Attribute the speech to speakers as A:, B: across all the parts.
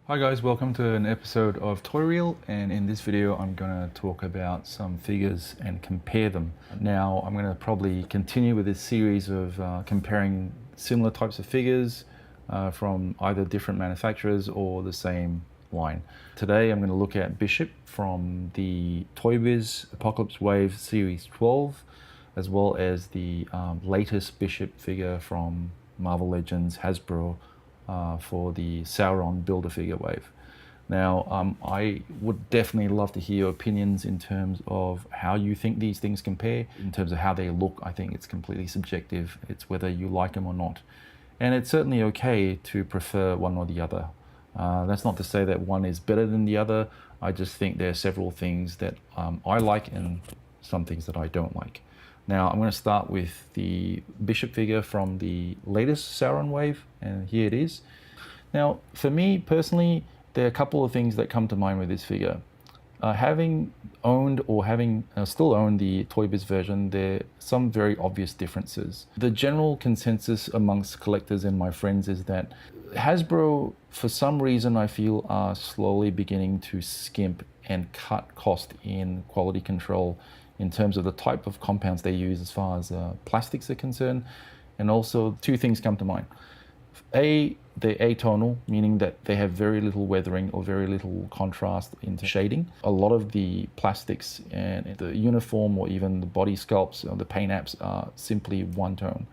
A: Hi guys, welcome to an episode of Toy Reel, and in this video I'm going to talk about some figures and compare them. Now I'm going to probably continue with this series of comparing similar types of figures from either different manufacturers or the same line. Today I'm going to look at Bishop from the Toy Biz Apocalypse Wave Series 12, as well as the latest Bishop figure from Marvel Legends Hasbro for the Sauron Build-A-Figure wave. Now, I would definitely love to hear your opinions in terms of how you think these things compare. In terms of how they look, I think it's completely subjective. It's whether you like them or not. And it's certainly okay to prefer one or the other. That's not to say that one is better than the other. I just think there are several things that I like and some things that I don't like. Now I'm going to start with the Bishop figure from the latest Sauron wave, and here it is. Now for me personally, there are a couple of things that come to mind with this figure. Having owned or having still own the Toy Biz version, there are some very obvious differences. The general consensus amongst collectors and my friends is that Hasbro, for some reason, I feel are slowly beginning to skimp and cut cost in quality control in terms of the type of compounds they use as far as plastics are concerned. And also two things come to mind. They're atonal, meaning that they have very little weathering or very little contrast into shading. A lot of the plastics and the uniform or even the body sculpts or the paint apps are simply one tone.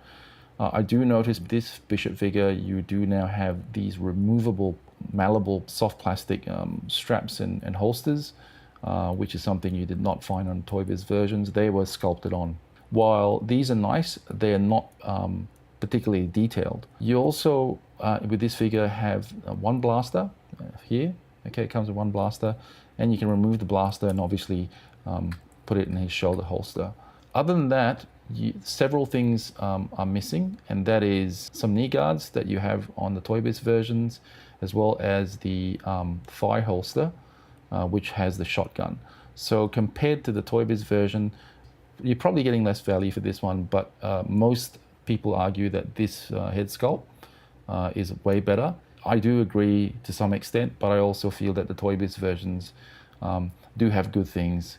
A: I do notice this Bishop figure, you do now have these removable, malleable, soft plastic straps and holsters, which is something you did not find on Toy Biz versions. They were sculpted on. While these are nice, they are not particularly detailed. You also, with this figure, have one blaster here. Okay, it comes with one blaster, and you can remove the blaster and obviously put it in his shoulder holster. Other than that, several things are missing, and that is some knee guards that you have on the Toy Biz versions, as well as the thigh holster, which has the shotgun. So compared to the Toy Biz version, you're probably getting less value for this one, but most people argue that this head sculpt is way better. I do agree to some extent, but I also feel that the Toy Biz versions do have good things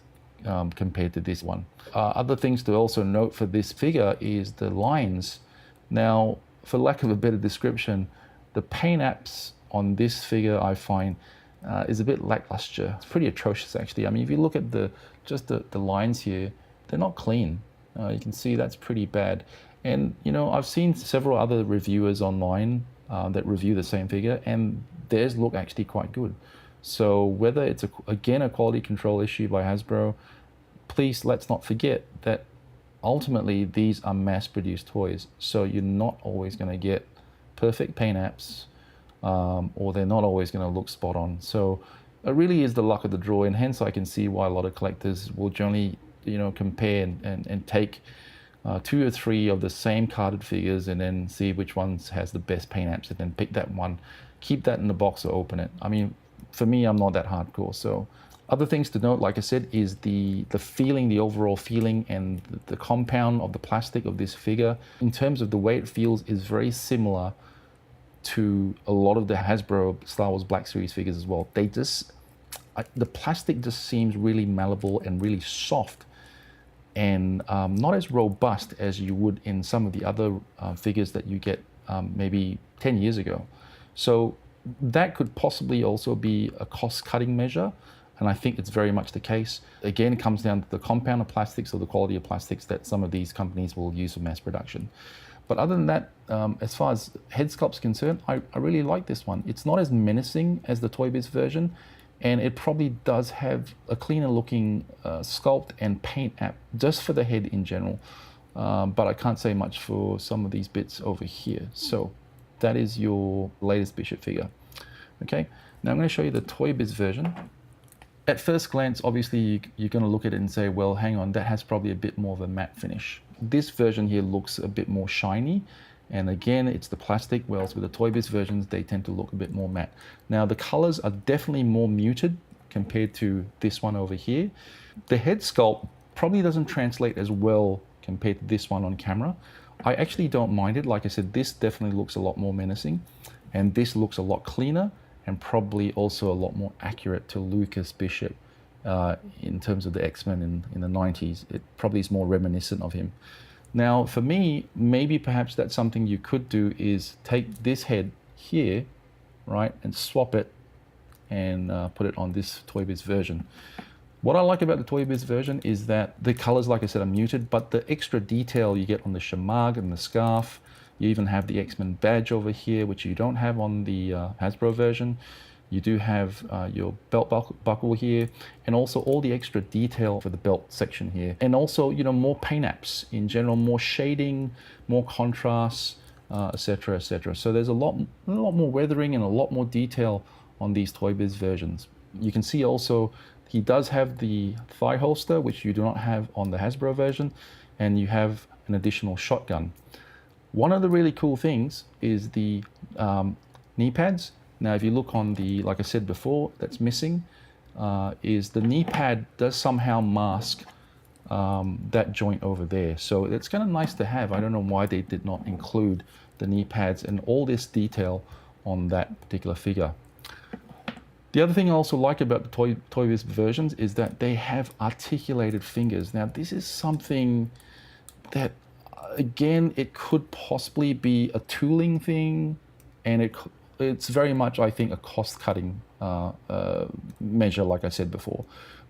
A: compared to this one. Other things to also note for this figure is the lines. Now, for lack of a better description, the paint apps on this figure I find is a bit lackluster. It's pretty atrocious actually. I mean, if you look at the lines here, they're not clean. You can see that's pretty bad. And you know, I've seen several other reviewers online that review the same figure, and theirs look actually quite good. So whether it's again a quality control issue by Hasbro, please let's not forget that ultimately these are mass-produced toys. So you're not always going to get perfect paint apps, or they're not always going to look spot on. So it really is the luck of the draw, and hence I can see why a lot of collectors will generally, you know, compare and take 2 or 3 of the same carded figures and then see which ones has the best paint apps and then pick that one, keep that in the box or open it. I mean, for me, I'm not that hardcore. So other things to note, like I said, is the feeling, the overall feeling and the compound of the plastic of this figure in terms of the way it feels is very similar to a lot of the Hasbro Star Wars Black Series figures as well. They just, the plastic just seems really malleable and really soft, and not as robust as you would in some of the other figures that you get maybe 10 years ago. So that could possibly also be a cost-cutting measure, and I think it's very much the case. Again, it comes down to the compound of plastics or the quality of plastics that some of these companies will use for mass production. But other than that, as far as head sculpt's concerned, I really like this one. It's not as menacing as the Toy Biz version, and it probably does have a cleaner looking sculpt and paint app just for the head in general. But I can't say much for some of these bits over here. So that is your latest Bishop figure. Okay, now I'm going to show you the Toy Biz version. At first glance, obviously, you're going to look at it and say, well, hang on, that has probably a bit more of a matte finish. This version here looks a bit more shiny. And again, it's the plastic, whereas with the Toy Biz versions, they tend to look a bit more matte. Now, the colors are definitely more muted compared to this one over here. The head sculpt probably doesn't translate as well compared to this one on camera. I actually don't mind it. Like I said, this definitely looks a lot more menacing, and this looks a lot cleaner. and probably also a lot more accurate to Lucas Bishop in terms of the X-Men in the 90s. It probably is more reminiscent of him. Now, for me, maybe perhaps that's something you could do is take this head here, right, and swap it and put it on this Toy Biz version. What I like about the Toy Biz version is that the colors, like I said, are muted, but the extra detail you get on the Shamag and the scarf, you even have the X-Men badge over here, which you don't have on the Hasbro version. You do have your belt buckle here, and also all the extra detail for the belt section here. And also, you know, more paint apps in general, more shading, more contrast, etc., etc. So there's a lot more weathering and a lot more detail on these Toy Biz versions. You can see also he does have the thigh holster, which you do not have on the Hasbro version, and you have an additional shotgun. One of the really cool things is the knee pads. Now, if you look on the, like I said before, that's missing, is the knee pad does somehow mask that joint over there. So it's kind of nice to have. I don't know why they did not include the knee pads and all this detail on that particular figure. The other thing I also like about the Toy Biz versions is that they have articulated fingers. Now, this is something that, again, it could possibly be a tooling thing, and it's very much, I think, a cost-cutting measure, like I said before.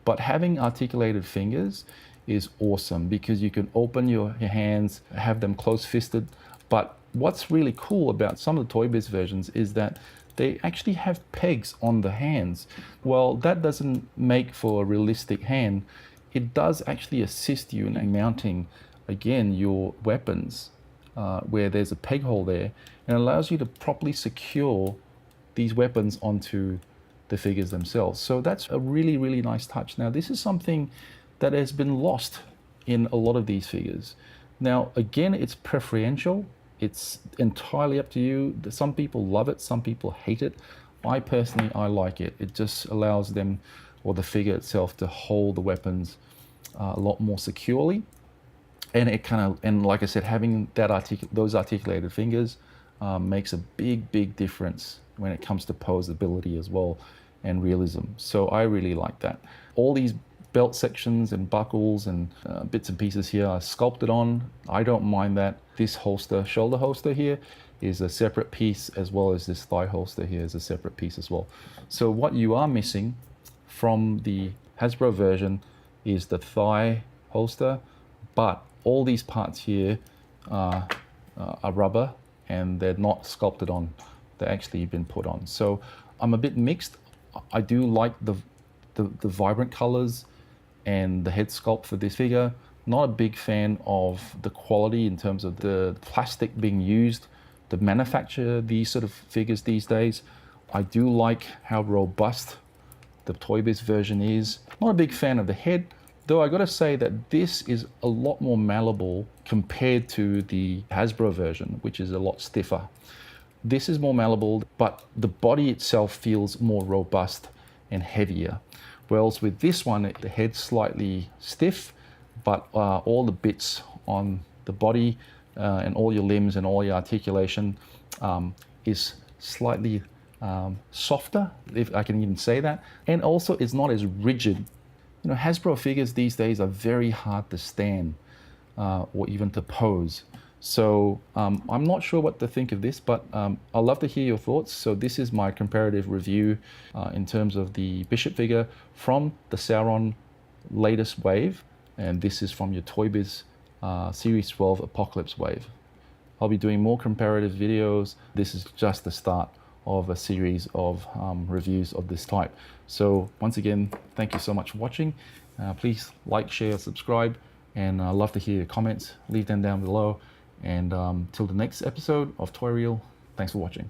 A: But having articulated fingers is awesome because you can open your hands, have them close-fisted. But what's really cool about some of the Toy Biz versions is that they actually have pegs on the hands. Well, that doesn't make for a realistic hand. It does actually assist you in mounting, again, your weapons where there's a peg hole there, and allows you to properly secure these weapons onto the figures themselves. So that's a really, really nice touch. Now, this is something that has been lost in a lot of these figures. Now, again, it's preferential. It's entirely up to you. Some people love it, some people hate it. I personally, I like it. It just allows them, or the figure itself, to hold the weapons a lot more securely. And it kind of, and like I said, having that those articulated fingers makes a big, big difference when it comes to posability as well and realism. So I really like that. All these belt sections and buckles and bits and pieces here are sculpted on. I don't mind that. This holster, shoulder holster here, is a separate piece, as well as this thigh holster here is a separate piece as well. So what you are missing from the Hasbro version is the thigh holster, but all these parts here are rubber and they're not sculpted on. They're actually been put on. So I'm a bit mixed. I do like the vibrant colors and the head sculpt for this figure. Not a big fan of the quality in terms of the plastic being used to manufacture these sort of figures these days. I do like how robust the Toy Biz version is. Not a big fan of the head, though I gotta say that this is a lot more malleable compared to the Hasbro version, which is a lot stiffer. This is more malleable, but the body itself feels more robust and heavier. Whereas with this one, the head's slightly stiff, but all the bits on the body and all your limbs and all your articulation is slightly softer, if I can even say that. And also it's not as rigid. You know, Hasbro figures these days are very hard to stand or even to pose. So I'm not sure what to think of this, but I'd love to hear your thoughts. So this is my comparative review in terms of the Bishop figure from the Sauron latest wave. And this is from your Toy Biz Series 12 Apocalypse wave. I'll be doing more comparative videos. This is just the start of a series of reviews of this type. So once again, thank you so much for watching. Please like, share, subscribe, and I'd love to hear your comments. Leave them down below. And till the next episode of Toy Reel, thanks for watching.